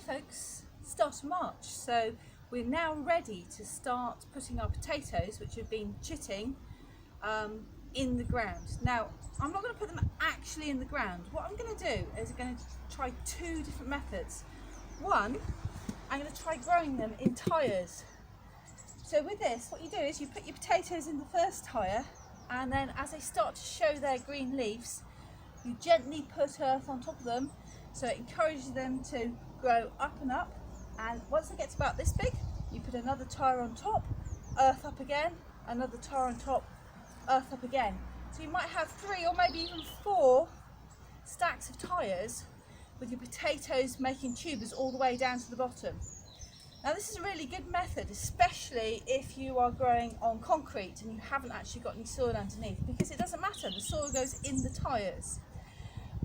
folks, start of March, so we're now ready to start putting our potatoes, which have been chitting, in the ground. Now I'm not going to put them actually in the ground. What I'm going to do is I'm going to try two different methods. One, I'm going to try growing them in tyres. So with this, what you do is you put your potatoes in the first tyre, and then as they start to show their green leaves, you gently put earth on top of them, so it encourages them to grow up and up. And once it gets about this big, you put another tyre on top, earth up again, another tyre on top, earth up again. So you might have 3 or maybe even 4 stacks of tyres with your potatoes making tubers all the way down to the bottom. Now this is a really good method, especially if you are growing on concrete and you haven't actually got any soil underneath, because it doesn't matter, the soil goes in the tyres.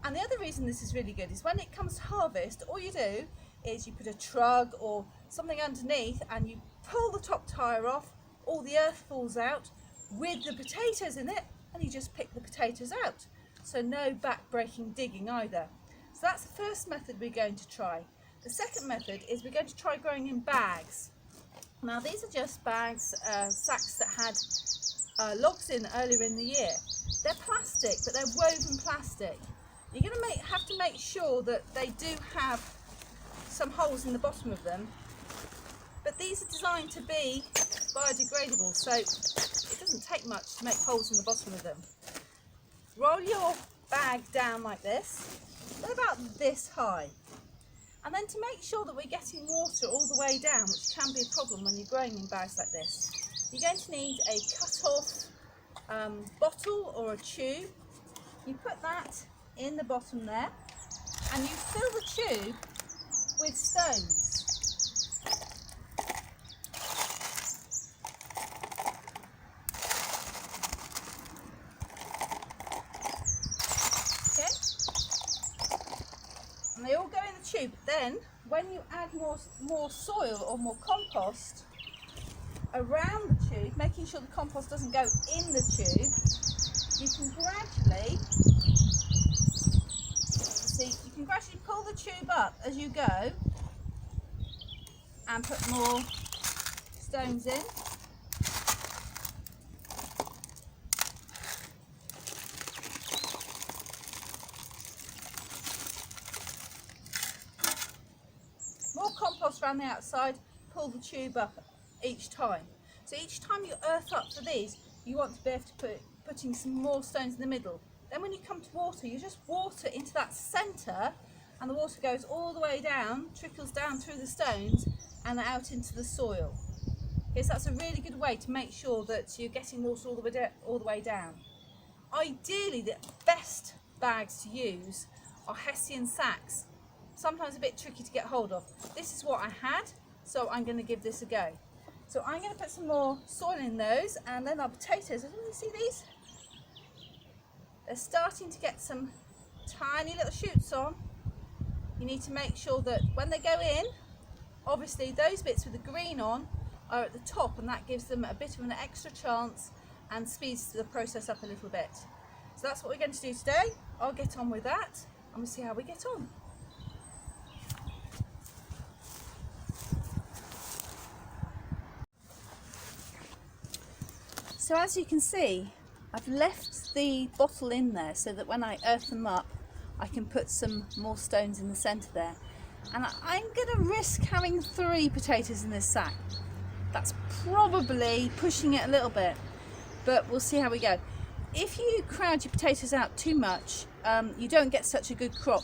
And the other reason this is really good is when it comes to harvest, all you do is you put a trug or something underneath and you pull the top tyre off, all the earth falls out with the potatoes in it, and you just pick the potatoes out. So no back-breaking digging either. So that's the first method we're going to try. The second method is we're going to try growing in bags. Now these are just bags, sacks that had logs in earlier in the year. They're plastic, but they're woven plastic. You're going to have to make sure that they do have some holes in the bottom of them, but these are designed to be biodegradable, so it doesn't take much to make holes in the bottom of them. Roll your bag down like this, they're about this high. And then to make sure that we're getting water all the way down, which can be a problem when you're growing in bags like this, you're going to need a cut-off bottle or a tube. You put that in the bottom there, and you fill the tube with stones. Okay? And they all go in the tube. Then when you add more soil or more compost around the tube, making sure the compost doesn't go in the tube, you can gradually pull the tube up as you go and put more stones in. More compost around the outside, pull the tube up each time. So each time you earth up for these, you want to be able to putting some more stones in the middle. Then when you come to water, you just water into that centre, and the water goes all the way down, trickles down through the stones and out into the soil. Okay, so that's a really good way to make sure that you're getting water all the way down. Ideally, the best bags to use are Hessian sacks. Sometimes a bit tricky to get hold of. This is what I had, so I'm going to give this a go. So I'm going to put some more soil in those, and then our potatoes. I don't know, see these? They're starting to get some tiny little shoots on. You need to make sure that when they go in, obviously those bits with the green on are at the top, and that gives them a bit of an extra chance and speeds the process up a little bit. So that's what we're going to do today. I'll get on with that and we'll see how we get on. So as you can see, I've left the bottle in there so that when I earth them up, I can put some more stones in the centre there. And I'm going to risk having 3 potatoes in this sack. That's probably pushing it a little bit, but we'll see how we go. If you crowd your potatoes out too much, you don't get such a good crop.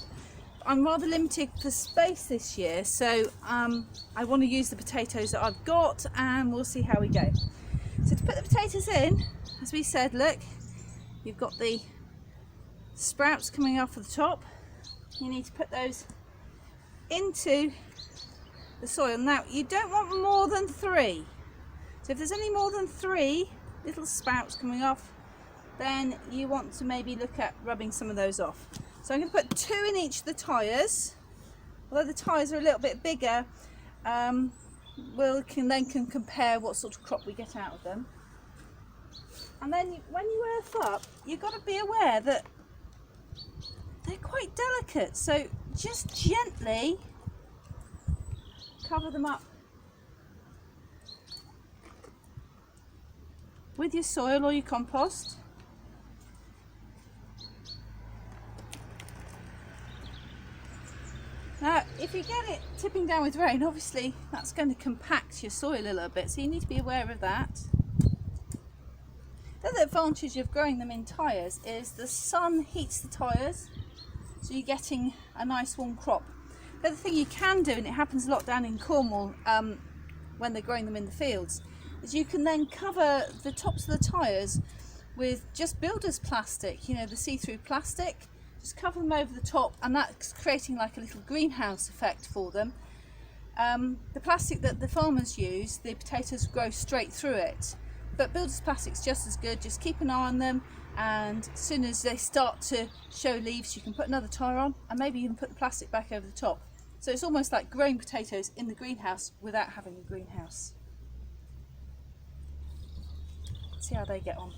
I'm rather limited for space this year, so I want to use the potatoes that I've got, and we'll see how we go. So to put the potatoes in, as we said, look, you've got the sprouts coming off of the top. You need to put those into the soil. Now you don't want more than 3, so if there's any more than 3 little sprouts coming off, then you want to maybe look at rubbing some of those off. So I'm going to put 2 in each of the tyres. Although the tyres are a little bit bigger, we can compare what sort of crop we get out of them. And then when you earth up, you've got to be aware that they're quite delicate, so just gently cover them up with your soil or your compost. Now, if you get it tipping down with rain, obviously that's going to compact your soil a little bit, so you need to be aware of that. The other advantage of growing them in tyres is the sun heats the tyres, so you're getting a nice warm crop. The other thing you can do, and it happens a lot down in Cornwall when they're growing them in the fields, is you can then cover the tops of the tyres with just builder's plastic, you know, the see-through plastic. Just cover them over the top, and that's creating like a little greenhouse effect for them. The plastic that the farmers use, the potatoes grow straight through it, but builder's plastic's just as good. Just keep an eye on them, and as soon as they start to show leaves, you can put another tyre on, and maybe even put the plastic back over the top. So it's almost like growing potatoes in the greenhouse without having a greenhouse. See how they get on.